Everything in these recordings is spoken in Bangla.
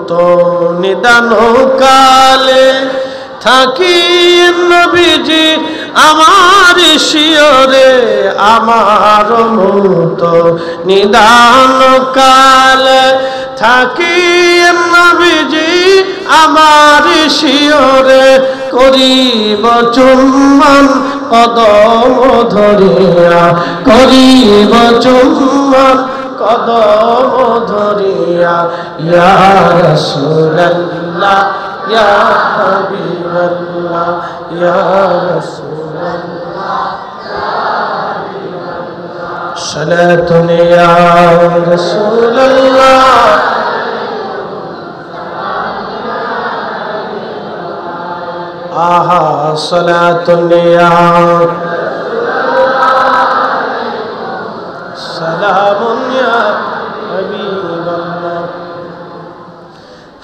তো নিদান কালে থাকি নবীজি আমার শিয়রে, আমার মতো নিদান কালে থাকি নবীজি আমার শিয়রে, করিব চুম্বন কদম ধরিয়া, করিব চুম্বন কদম ধরিয়া, ইয়া রাসূলুল্লাহ ইয়া হাবিবাল্লাহ ইয়া রাসূলুল্লাহ সালাতুন ইয়া রাসূলুল্লাহ আহা সালাতুন ইয়া সালামুন ইয়া হাবিবাল্লাহ।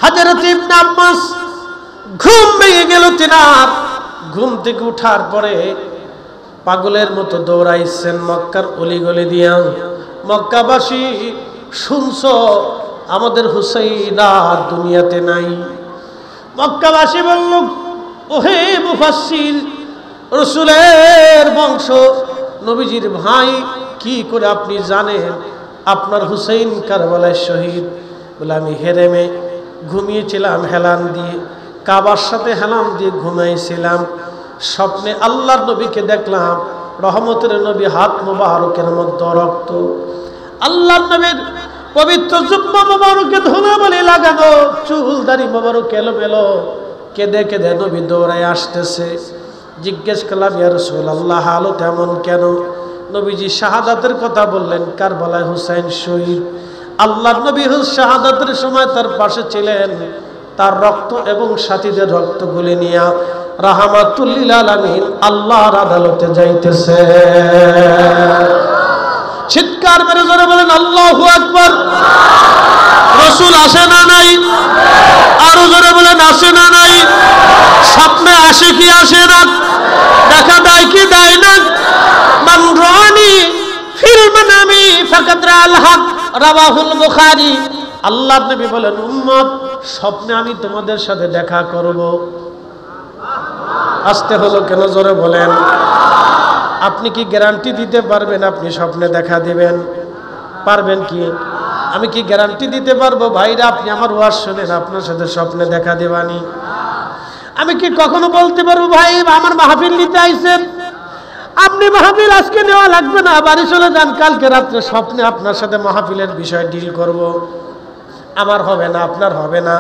হযরত ইবনে আব্বাস ঘুম ভেঙে গেল তিনার। ঘুম থেকে উঠার পরে পাগলের মতো দৌড়াইছেন মক্কার অলিগলি দিয়া। মক্কাবাসী শুনছো আমাদের হুসাইন আর দুনিয়াতে নাই। মক্কাবাসী বলল, ওহে মুফাসসির, রাসূলের বংশ, নবীজির ভাই, কি করে আপনি জানেন আপনার হুসাইন কারবালায় শহীদ? বলে আমি হেরেমে ঘুমিয়েছিলাম হেলান দিয়ে, কাবার সাথে হেলান দিয়ে ঘুমাইছিলাম। স্বপ্নে আল্লাহর নবীকে দেখলাম, রহমতের নবী, হাত মোবারকের মধ্যে রক্ত, আল্লাহর নবীর পবিত্র জুব্বা মোবারকে ধুলাবালি লাগানো, চুল দাড়ি মোবারক এলোমেলো। কেঁদে কেঁদে নবী দৌড়ায় আসতেছে। জিজ্ঞেস করলাম, ইয়া রাসূলুল্লাহ হালত এমন কেন? নবীজি শাহাদাতের কথা বললেন, কারবালায় হুসাইন শহীদ। আল্লাহর নবী শাহাদাতের সময় তার পাশে ছিলেন, তার রক্ত এবং সাথীদের রক্তগুলি নিয়ে রাহমাতুল লিল আলামিন আল্লাহর আদালতে যাইতেছে। চিৎকার মেরে জোরে বলেন আল্লাহু আকবার। রাসূল আসে না নাই? আরো জোরে বলেন আসে না নাই? স্বপ্নে আসে কি আসে না? দেখা দেয় কি দেয় না? মান রানি ফিল মানামি ফাকাদ রাআল হক, রাওয়াহুল বুখারী। আল্লাহর নবী বলেন, উম্মত, স্বপ্নে আমি তোমাদের সাথে দেখা করব। আসতে হলো কেন? জোরে বলেন। আপনি কি গ্যারান্টি দিতে পারবেন আপনি স্বপ্নে দেখা দিবেন? পারবেন কি? আমি কি গ্যারান্টি দিতে পারবো ভাইরা আপনি আমার ওয়াজ শুনেন আপনার সাথে স্বপ্নে দেখা দেবানি? আমি কি কখনো বলতে পারবো ভাই আমার মাহফিল নিতে আইছেন, আপনি মাহফিল আজকে নেওয়া লাগবে না, বাড়ি চলে যান, কালকে রাত্রে স্বপ্নে আপনার সাথে মাহফিলের বিষয় ডিল করব? আমার হবে না, আপনার হবে না।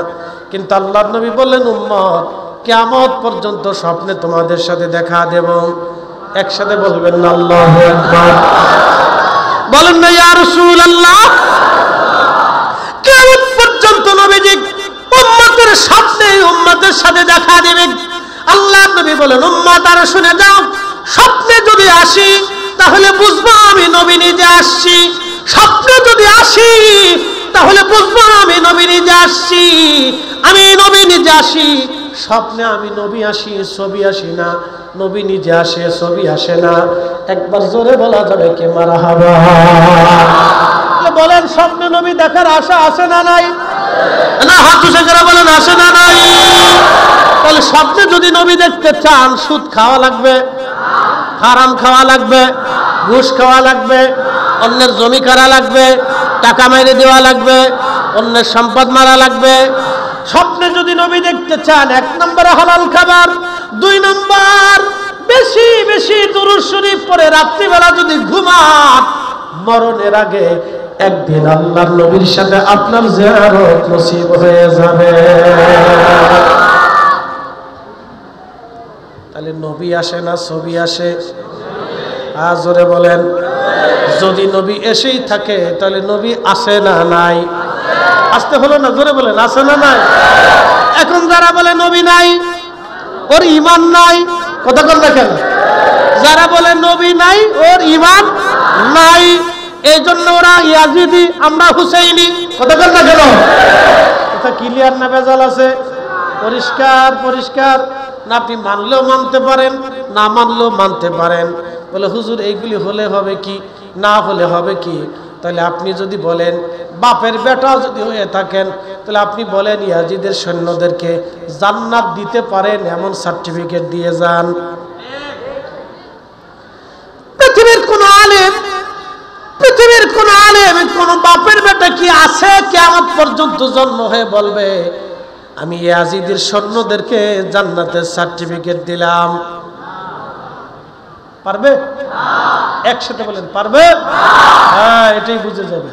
কিন্তু আল্লাহর নবী বললেন, উম্মত, কিয়ামত পর্যন্ত স্বপ্নে তোমাদের সাথে দেখা দেব। একসাথে বলবেন না আল্লাহু আকবার। বলেন না ইয়া রাসূলুল্লাহ। কিয়ামত পর্যন্ত নবীজি উম্মতের সাথে উম্মতের সাথে দেখা দেবেন। আল্লাহর নবী বলেন, উম্মত আর শুনে যাও, স্বপ্নে যদি আসি তাহলে বুঝবো আমি নবী নিজে আসছি। স্বপ্নে যদি আসি তাহলে বুঝবো আমি নবী নিজে আসছি। আমি নবী নিজে আসি, স্বপ্নে আমি নবী আসি, ছবি আসি না। নবী নিজে আসে, ছবি আসে না। একবার জোরে বলা যাবে কে মারহাবা? বলেন স্বপ্নে নবী দেখার আশা আছে না নাই? না, হাত উঁচু করে বলেন আসে না নাই? তাহলে স্বপ্নে যদি নবী দেখতে চান, সুদ খাওয়া লাগবে, হারাম খাওয়া লাগবে, ঘুষ খাওয়া লাগবে, অন্যের জমি করা লাগবে, টাকা মেরে দেওয়া লাগবে, অন্যের সম্পদ মারা লাগবে। স্বপ্নে যদি নবী দেখতে চান, 1 নম্বরে হালাল খাবার, 2 নম্বর বেশি বেশি দুরূদ শরীফ পড়ে রাত্রিবেলা যদি ঘুমান, মরণের আগে একদিন আল্লাহর নবীর সাথে আপনার জিয়ারত নসিব হয়ে যাবে। তাহলে নবী আসে না ছবি আসে? জোরে বলেন। যদি নবী এসেই থাকে তাহলে নবী আসে না নাই? আসতে হলো না, জোরে বলেন আসে না নাই? এখন যারা বলে নবী নাই, ওর ঈমান নাই, কথা বল দেখেন। যারা বলে নবী নাই, ওর ঈমান নাই, এই জন্য ওরা ইয়াজিদি, আমরা হুসাইনি, কথা বল না কেন? কথা ক্লিয়ার না ভেজাল আছে? পরিষ্কার পরিষ্কার না? আপনি মানলেও মানতে পারেন, না মানলেও মানতে পারেন। বলে হুজুর এইগুলি হলে হবে কি, না হলে হবে কি? তাহলে আপনি যদি বলেন বাপের বেটা যদি হয়ে থাকেন, তাহলে আপনি বলেন ইয়াজিদের সৈন্যদেরকে জান্নাত দিতে পারেন এমন সার্টিফিকেট দিয়ে যান। পৃথিবীর কোন আলেম কোন বাপের বেটা কি আছে কিয়ামত পর্যন্ত জন্ম হয়ে বলবে আমি ইয়াজিদের সৈন্যদেরকে জান্নাতের সার্টিফিকেট দিলাম? পারবে? একসাথে বলেন পারবে? হ্যাঁ, এটাই বুঝে যাবে।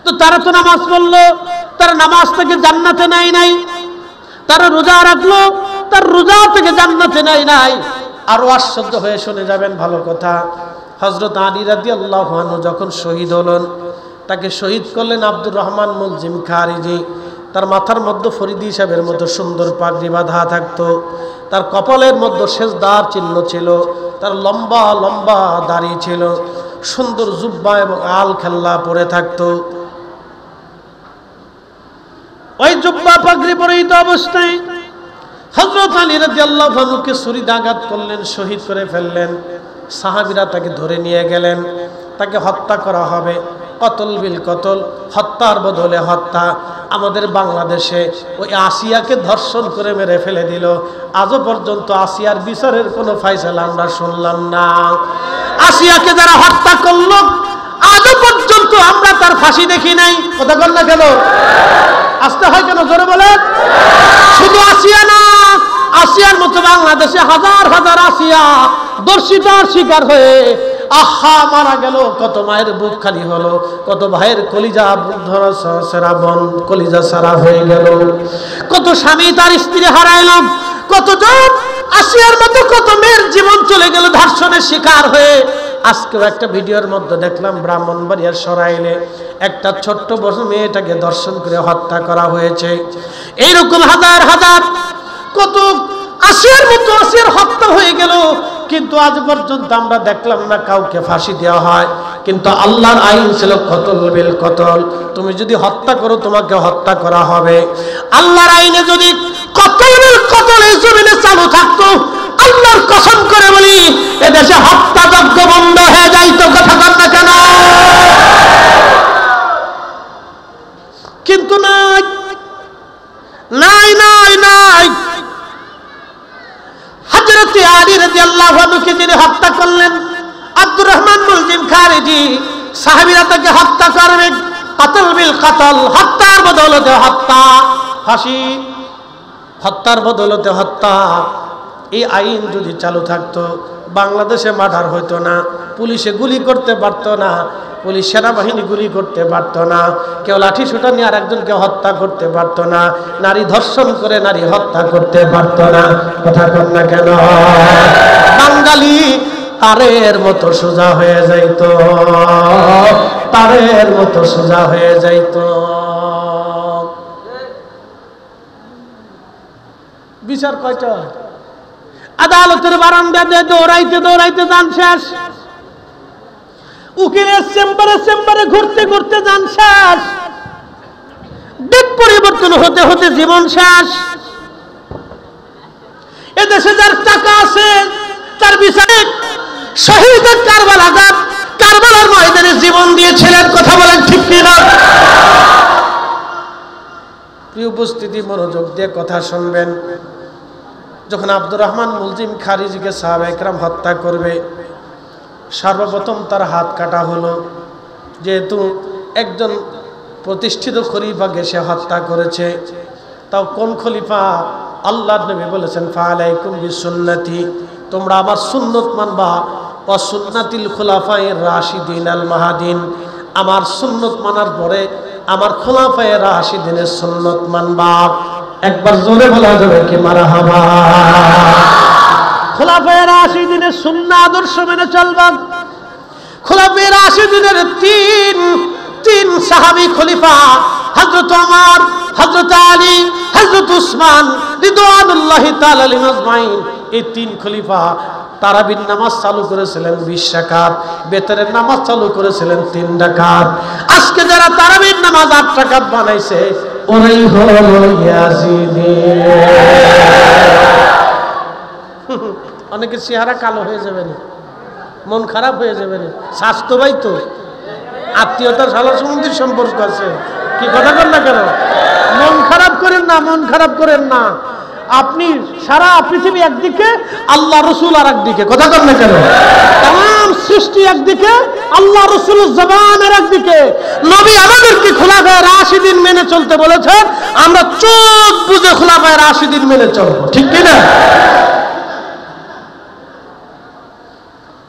তো তারা তো নামাজ পড়লো, তারা নামাজ থেকে জান্নাতে নাই, তারা রোজা রাখলো, তার রোজা থেকে জান্নাতে নাই। আরো আশ্চর্য হয়ে শুনে যাবেন, ভালো কথা। হযরত আলী রাদিয়াল্লাহু আনহু যখন শহীদ হলেন, তাকে শহীদ করলেন আব্দুর রহমান মুলজিম খারিজি। তার মাথার মধ্যে ফরিদি সাহেবের মতো সুন্দর পাগড়ি বাঁধা থাকতো, তার কপালের মধ্যে সেজদার চিহ্ন ছিল, তার লম্বা লম্বা দাড়ি ছিল, সুন্দর জুব্বা এবং আল খেল্লা পরে থাকতো। ওই জুব্বা পাগড়ি পরিহিত অবস্থায় হযরত আলী রাদিয়াল্লাহু আনহুকে ছুরিদাঘাত করলেন, শহীদ করে ফেললেন। সাহাবীরা তাকে ধরে নিয়ে গেলেন, তাকে হত্যা করা হবে। কতল বিল কতল, হত্যার বদলে হত্যা। আমাদের বাংলাদেশে ওই আসিয়াকে ধর্ষণ করে মেরে ফেলে দিল। আজও পর্যন্ত আসিয়ার বিচারের কোনো ফায়সালা আমরা শুনলাম না। আসিয়াকে যারা হত্যা করলো আজও পর্যন্ত আমরা তার ফাঁসি দেখি নাই। কথা বল না কেন? আসতে হয় কেন? জোরে বলেন। শুধু আসিয়া না, আসিয়ার মতো বাংলাদেশে হাজার হাজার আসিয়া দর্শিতার শিকার হয়ে আহা মারা গেল। কত মায়ের বুক খালি হলো, কত ভাইয়ের কলিজা কলিজা সারা হয়ে গেল, কত স্বামী তার স্ত্রী হারাইল, কত জন আসিয়ার মতো কত মেয়ের জীবন চলে গেল ধর্ষণের শিকার হয়ে। আজকেও একটা ভিডিওর মধ্যে দেখলাম ব্রাহ্মণবাড়িয়ার সরাইলে একটা ছোট্ট বড় মেয়েটাকে ধর্ষণ করে হত্যা করা হয়েছে। এইরকম হাজার হাজার কত আসিয়ার মতো আসিয়ার হত্যা হয়ে গেল, কিন্তু আজ পর্যন্ত আমরা দেখলাম না কাউকে ফাঁসি দেওয়া হয়। কিন্তু আল্লাহর আইন ছিল কতল বিল কতল, তুমি যদি হত্যা করো তোমাকে হত্যা করা হবে। আল্লাহর আইনে যদি কতল বিল কতল এই জমিনে চালু থাকতো, আল্লাহর কসম করে বলি এদেশে হত্যাযজ্ঞ বন্ধ হয়ে যাইতো। কথা বল না কেন? কিন্তু নাই নাই নাই নাই। হযরত আলী রাদিয়াল্লাহু আনহুকে যিনি হত্যা করলেন, আব্দুর রহমান মুলজিম খারিজি, সাহাবীরা তাকে হত্যা করবে। কতল বিল কতল, হত্যার বদলতে হত্যা, ফাঁসি, হত্যার বদলতে হত্যা। এই আইন যদি চালু থাকতো বাংলাদেশে মার্ডার হইতো না, পুলিশে গুলি করতে পারতো না, পুলিশ সেনাবাহিনী গুলি করতে পারতো না, কেউ লাঠি সোঁটা নিয়ে আর একজনকে হত্যা করতে পারতো না, নারী ধর্ষণ করে নারী হত্যা করতে পারতো না। কথা কন না কেন? বাঙালি তারের মতো সোজা হয়ে যাইতো, তারের মতো সোজা হয়ে যাইতো। বিচার কয়টা? আদালতের বারান্দায় দৌড়াইতে দৌড়াইতে যান শেষ, উকিলের চেম্বারে চেম্বারে ঘুরতে ঘুরতে যান শেষ, ডেট পরিবর্তন হতে হতে জীবন শেষ। এদেশে যার টাকা আছে তার বিচারে শহীদের কারবালার ময়দানে জীবন দিয়েছিলেন। কথা বলেন ঠিক কিনা? প্রিয় উপস্থিতি, মনোযোগ দিয়ে কথা শুনবেন। যখন আব্দুর রহমান মুলজিম খারিজিকে সাহাবায়ে কেরাম হত্যা করবে, সর্বপ্রথম তার হাত কাটা হলো। যেহেতু একজন প্রতিষ্ঠিত খলিফাকে সে হত্যা করেছে, তাও কোন খলিফা? আল্লাহর নবী বলেছেন ফালাইকুম বিসুন্নতি, তোমরা আমার সুন্নত মানবা, ওয়া সুন্নাতিল খুলাফায়ে রাশিদিন আল মাহাদিন, আমার সুন্নত মানার পরে আমার খুলাফায়ে রাশিদিনের সুন্নত মানবা। একবার জোরে বলা যাবে কি মারহাবা? খুলাফায়ে রাশিদিনের সুন্নাহ আদর্শ মেনে চলবা। খুলাফায়ে রাশিদিনের তিন সাহাবী খলিফা, হযরত ওমর, হযরত আলী, হযরত উসমান রিদওয়ানুল্লাহি তাআলা আলাইহিম আজমাইন, এই তিন খলিফা তারাবির নামাজ চালু করেছিলেন 20 রাকাত, বেতরের নামাজ চালু করেছিলেন 3 রাকাত। আজকে যারা তারাবির নামাজ 8 রাকাত বানাইছে ওরাই হলো ইয়াজিদি। অনেকের চেহারা কালো হয়ে যাবে না, মন খারাপ হয়ে যাবে না, স্বাস্থ্য ভাই তো আত্মীয়তা শালা সম্বন্ধীর সম্পর্ক আছে। কি কথা বল না কেন? মন খারাপ করেন না, মন খারাপ করেন না। আপনি সারা পৃথিবী একদিকে, আল্লাহ রসুল আর একদিকে। কথা বল না কেন? তাম সৃষ্টি একদিকে, আল্লাহ রসুলের জবানের একদিকে। নবী আমাদেরকে খোলাফায়ে রাশিদিন মেনে চলতে বলেছেন, আমরা চোখ বুঝে খোলাফায়ে রাশিদিন মেনে চলবো। ঠিক কি না?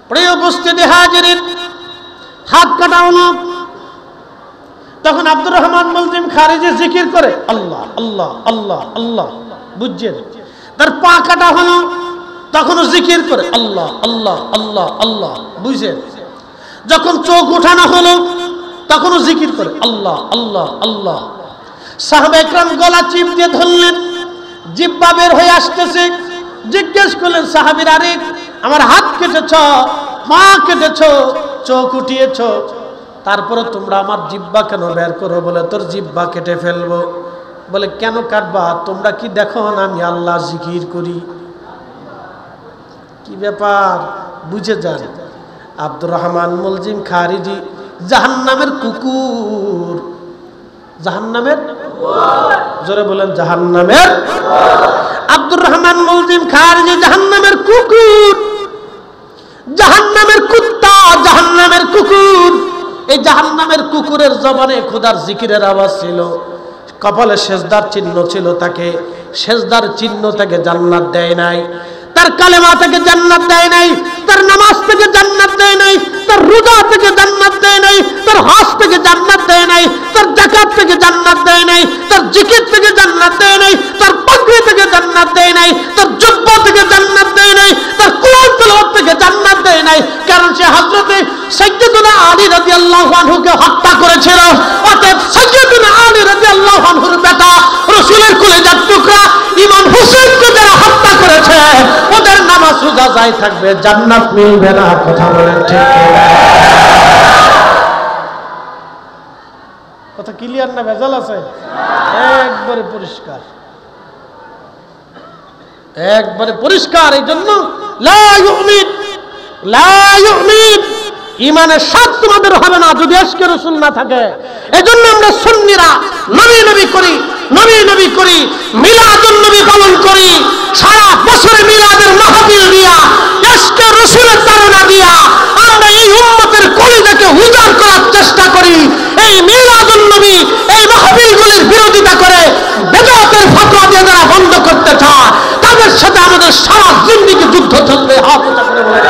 প্রিয় উপস্থিতি হাজিরিন, হাত কাটা হলো। তখন আব্দুর রহমান মুলজিম খারিজি জিকির করে আল্লাহ আল্লাহ আল্লাহ আল্লাহ, বুঝছেন? তার পা কাটা হলো, তখনও জিকির করে আল্লাহ আল্লাহ আল্লাহ আল্লাহ, বুঝছেন? যখন চোখ উঠানো হলো, তখনও জিকির করে আল্লাহ আল্লাহ আল্লাহ। সাহাবা একরাম গলা চিপ দিয়ে ধরলেন, জিহ্বা বের হয়ে আসতেছে। জিজ্ঞেস করলেন সাহাবীরা, আরে আমার হাত কেটেছ, পা কেটেছ, চোখ উঠিয়েছ, তারপরে তোমরা আমার জিহ্বা কেন বের করো? বলে তোর জিহ্বা কেটে ফেলবো। বলে কেন কাটবা? তোমরা কি দেখো না আমি আল্লাহ জিকির করি? কি ব্যাপার? বুঝে যান। আব্দুর রহমান মুলজিম খারিজি জাহান্নামের কুকুর, জাহান্নামের, জোরে বলেন জাহান্নামের। আব্দুর রহমান মুলজিম খারিজি জাহান্নামের কুকুর, জাহান্নামের কুত্তা, জাহান্নামের কুকুর। এই জাহান্নামের কুকুরের জবানে খোদার জিকিরের আওয়াজ ছিল, কপালে সেজদার চিহ্ন ছিল, তাকে সেজদার চিহ্ন থেকে জান্নাত দেয় নাই, তার কালেমা থেকে জান্নাত দেয় নাই, তার নামাজ থেকে জান্নাত দেয় নাই, তার রোজা থেকে জান্নাত দেয় নাই, তার হজ থেকে জান্নাত দেয় নাই, তার যাকাত থেকে জান্নাত দেয় নাই, তার জিকির থেকে জান্নাত দেয় নাই, তার পাগড়ি থেকে জান্নাত দেয় নাই, তার জুব্বা থেকে জান্নাত দেয় নাই, তার কোরআন তেলাওয়াত থেকে জান্নাত দেয় নাই। কারণ সে হযরতে সাইয়্যিদুনা আলী রাদিয়াল্লাহু আনহুকে হত্যা করেছিল। অতএব সাইয়্যিদুনা আলী রাদিয়াল্লাহু আনহুর বেটা, রাসূলের কলিজার টুকরা ইমাম হোসেনকে যারা হত্যা করেছে, ওদের নামাজ রোজা যাই থাকবে, জান্নাত মিলবে না। কথা বলেন ঠিক কিনা? কথা ক্লিয়ার না ভেজাল আছে? একবারে পরিষ্কার, একবারে পরিষ্কার। এই জন্য লা ইউমিন, লা ইউমিন, ঈমানের স্বাদ তোমাদের হবে না যদি আশকে রাসূল না থাকে। এজন্য আমরা সুন্নিরা নবী নবী করি, নবী নবী করি, মিলাদুন নবী পালন করি, সারা বছরে মিলাদের মাহফিল দিয়া, আশকে রাসূলের তাড়না দিয়া আমরা এই উম্মতের কলিজাকে উজাড় করার চেষ্টা করি। এই মিলাদুন নবী, এই মাহফিলগুলির বিরোধিতা করে বেদাতের ফতোয়া দিয়ে যারা বন্ধ করতে চায়, তাদের সাথে আমাদের সারা জিন্দেগি যুদ্ধ চলবে। হাত উঁচা করে বলে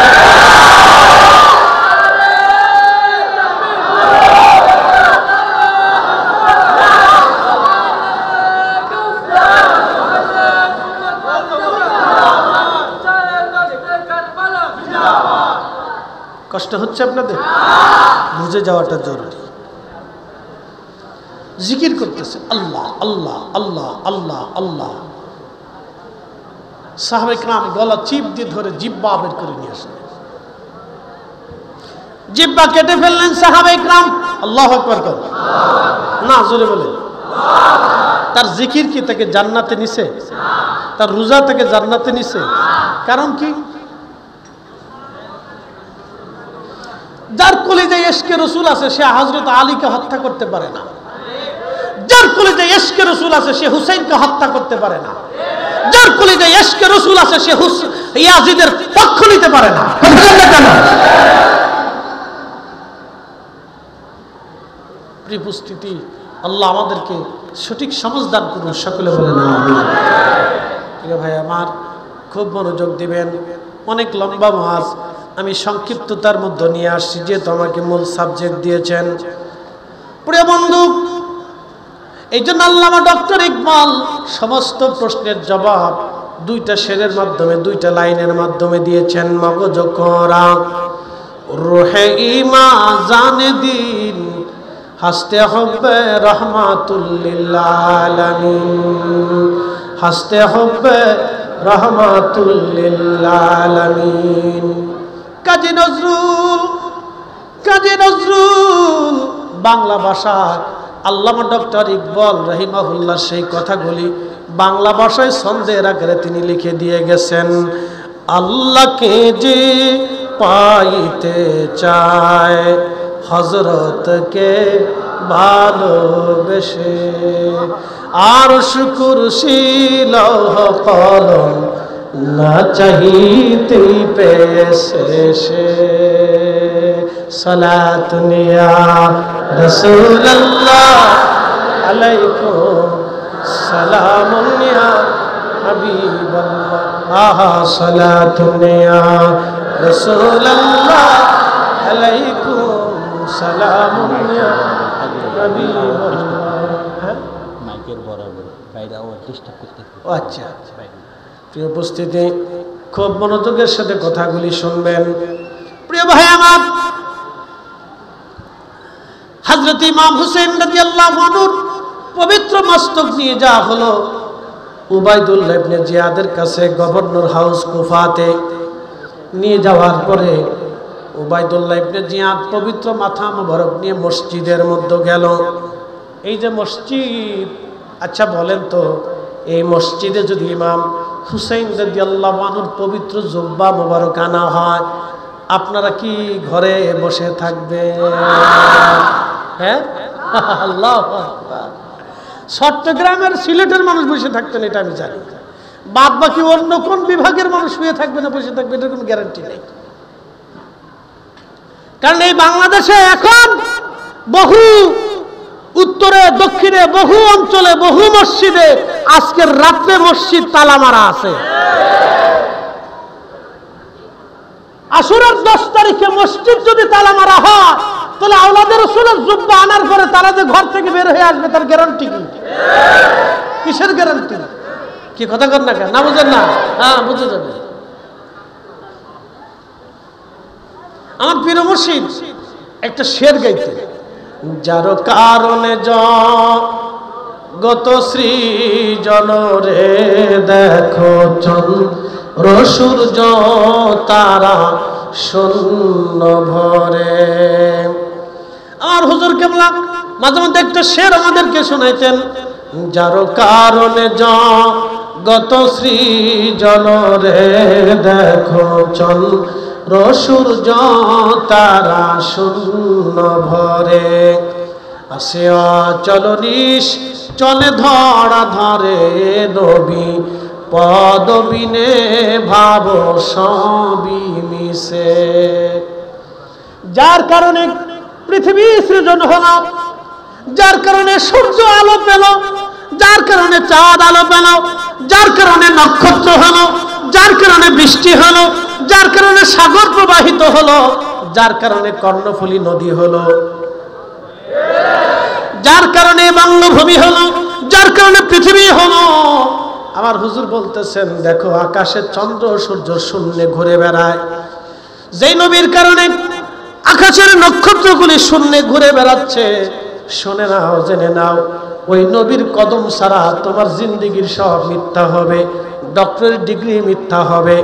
কষ্ট হচ্ছে আপনাদের? বুঝে যাওয়াটা জরুরি। জিকির করতেছে আল্লাহ আল্লাহ আল্লাহ আল্লাহ আল্লাহ। সাহাবায়ে কেরাম গলা চিপ দিয়ে ধরে জিহ্বা বের করে নিয়ে আসলেন, জিহ্বা কেটে ফেললেন সাহাবায়ে কেরাম। আল্লাহু আকবার কর না, জোরে বলেন। তার জিকির কি তাকে জান্নাতে নিছে? তার রোজা তাকে জান্নাতে নিছে? কারণ কি? যার কলিজায় ইশকে রাসূল আছে সে হযরত আলীকে হত্যা করতে পারে না। যার কলিজায় ইশকে রাসূল আছে সে হুসাইনকে হত্যা করতে পারে না। যার কলিজায় ইশকে রাসূল আছে সে ইয়াজিদের পক্ষ নিতে পারে না। প্রিয় উপস্থিতি, আল্লাহ আমাদেরকে সঠিক সমঝ দান করুন। সকলে বলেন আমিন। প্রিয় ভাই আমার, খুব মনোযোগ দিবেন। অনেক লম্বা ওয়াজ আমি সংক্ষিপ্ততার মধ্যে নিয়ে আসছি, যেহেতু আমাকে মূল সাবজেক্ট দিয়েছেন। প্রিয় বন্ধু, এই জন্য আল্লামা ডক্টর ইকবাল সমস্ত প্রশ্নের জবাব দুইটা শেরের মাধ্যমে, দুইটা লাইনের মাধ্যমে দিয়েছেন। মগজ কোরা রুহে ইমা জানে দিন, হাসতে হবে রহমাতুল লিল আলামিন, হাসতে হবে রহমাতুল লিল আলামিন। কাজী নজরুল, কাজী নজরুল বাংলা ভাষায় আল্লামা ডক্টর ইকবাল রহিমাহুল্লাহ সেই কথাগুলি বাংলা ভাষায় ছন্দের আকারে তিনি লিখে দিয়ে গেছেন। আল্লাহকে যে পাইতে চায় হযরতকে ভালোবেসে। আরশ কুরসি লৌহ কলম না চাহিতেই পেয়েছে সে। সালাতুন ইয়া রাসূলুল্লাহ আলাইকুম সালামুন ইয়া হাবিবাল্লাহ। আহা সালাতুন ইয়া রাসূলুল্লাহ আলাইকুম সালামুন ইয়া হাবিবাল্লাহ। হ্যাঁ মাইকের বরাবর বাইরে আওয়াজ ডিস্টার্ব করতে। ও আচ্ছা, প্রিয় উপস্থিতি, খুব মনোযোগের সাথে কথাগুলি শুনবেন। প্রিয় ভাই আমার, হযরত ইমাম হুসাইন রাদিয়াল্লাহু আনহুর পবিত্র মস্তক নিয়ে যাওয়া হলো উবাইদুল্লাহ ইবনে জিয়াদের কাছে গভর্নর হাউস কুফাতে। নিয়ে যাওয়ার পরে উবাইদুল্লাহ ইবনে জিয়াদ পবিত্র মাথা মোবারক নিয়ে মসজিদের মধ্যে গেল। এই যে মসজিদ, আচ্ছা বলেন তো, এই মসজিদে যদি ইমাম হুসাইন রাদিয়াল্লাহু আনহুর পবিত্র জুব্বা মোবারক আনা হয়, আপনারা কি ঘরে বসে থাকবেন? হ্যাঁ, আল্লাহু আকবার। চট্টগ্রামের সিলেটের মানুষ বসে থাকতেন এটা আমি জানি, বাদ বাকি অন্য কোন বিভাগের মানুষ শুয়ে থাকবে না বসে থাকবে এটার কোনো গ্যারান্টি নেই। কারণ এই বাংলাদেশে এখন বহু উত্তরে দক্ষিণে বহু অঞ্চলে বহু মসজিদে আজকের রাত্রে মসজিদ তালা মারা আছে। আশুরার 10 তারিখে মসজিদ যদি তালা মারা হয়, তাহলে আওলাদের রাসূলের জুব্বা আনার পরে তারা যে ঘর থেকে বের হয়ে আসবে তার গ্যারান্টি কি? কিসের গ্যারান্টি? কি কথা কর না কেন? না বুঝেন না? হ্যাঁ বুঝে যাবে। আমার প্রিয় মুর্শিদ একটা শের গাইতেন, যার কারণে জগত সৃজন রে দেখো চন্দ্র সূর্য তারা শূন্য ভরে। আর হুজুর কেবলা মাঝে মধ্যে একটা শের আমাদেরকে শোনাইতেন, যার কারণে জগত সৃজন রে দেখো চন্দ্র সূর্য তারা শূন্য ভরে। আসে অচল চলে ধরা ধরে নবী পদবিনে ভাব সবই মিশে। যার কারণে পৃথিবী সৃজন হলো, যার কারণে সূর্য আলো পেল, যার কারণে চাঁদ আলো পেল, যার কারণে নক্ষত্র হলো, যার কারণে বৃষ্টি হলো, যার কারণে সাগর প্রবাহিত হলো, যার কারণে কর্ণফুলী নদী হলো, যার কারণে বাংলাভূমি হলো, যার কারণে পৃথিবী হলো। আমার হুজুর বলতেছেন, দেখো আকাশে চন্দ্র সূর্য শূন্যে ঘুরে বেড়ায়। যেই নবীর কারণে আকাশের নক্ষত্রগুলি শূন্যে ঘুরে বেড়াচ্ছে, শুনে নাও জেনে নাও, ওই নবীর কদম ছাড়া তোমার জিন্দেগির সব মিথ্যা হবে। ডক্টরের ডিগ্রি মিথ্যা হবে,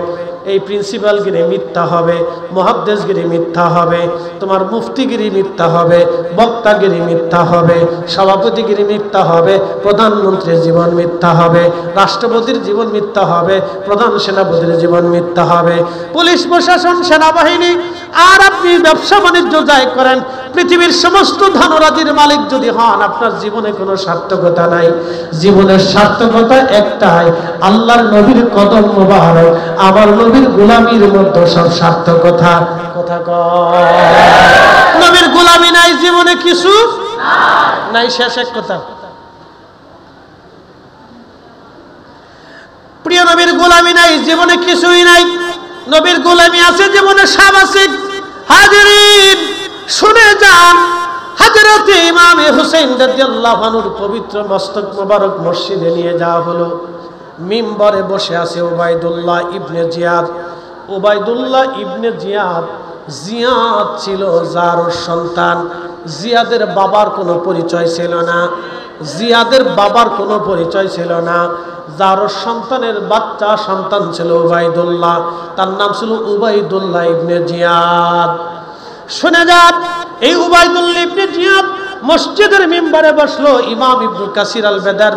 এই প্রিন্সিপালগিরি মিথ্যা হবে, মুহাদ্দিসগিরি মিথ্যা হবে, তোমার মুফতিগিরি মিথ্যা হবে, বক্তাগিরি মিথ্যা হবে, সভাপতিগিরি মিথ্যা হবে, প্রধানমন্ত্রীর জীবন মিথ্যা হবে, রাষ্ট্রপতির জীবন মিথ্যা হবে, প্রধান সেনাপতির জীবন মিথ্যা হবে, পুলিশ প্রশাসন সেনাবাহিনী আর আপনি ব্যবসা বাণিজ্য যাই করেন, পৃথিবীর সমস্ত ধনরাজির মালিক যদি হন, আপনার জীবনে কোনো সার্থকতা নাই। জীবনের সার্থকতা একটাই, আল্লাহর নবীর কদম মোবারক, আমার নবীর গোলামির মধ্যে সব সার্থকতা। কথা কয়, নবীর গোলামি নাই জীবনে কিছু নাই। শেষ এক কথা, প্রিয় নবীর গোলামি নাই জীবনে কিছুই নাই। নবীর গোলামি আছে জীবনে সব আছে। হাজিরিন শুনে যান, হযরত ইমাম হুসাইন রাদিয়াল্লাহু আনহুর পবিত্র মস্তক মোবারক মসজিদে নিয়ে যাওয়া হলো। মিম্বরে বসে আছে উবাইদুল্লাহ ইবনে জিয়াদ। উবাইদুল্লাহ ইবনে জিয়াদ, জিয়াদ ছিল যার সন্তান। জিয়াদের বাবার কোনো পরিচয় ছিল না, জিয়াদের বাবার কোনো পরিচয় ছিল না। যার সন্তানের বাচ্চা সন্তান ছিল উবাইদুল্লাহ, তার নাম ছিল উবাইদুল্লাহ ইবনে জিয়াদ। শুনে যান, এই উবাইদুল্লাহ ইবনে জিয়াদ মসজিদের মিম্বরে বসলো। ইমাম ইবনে কাসির আল বেদার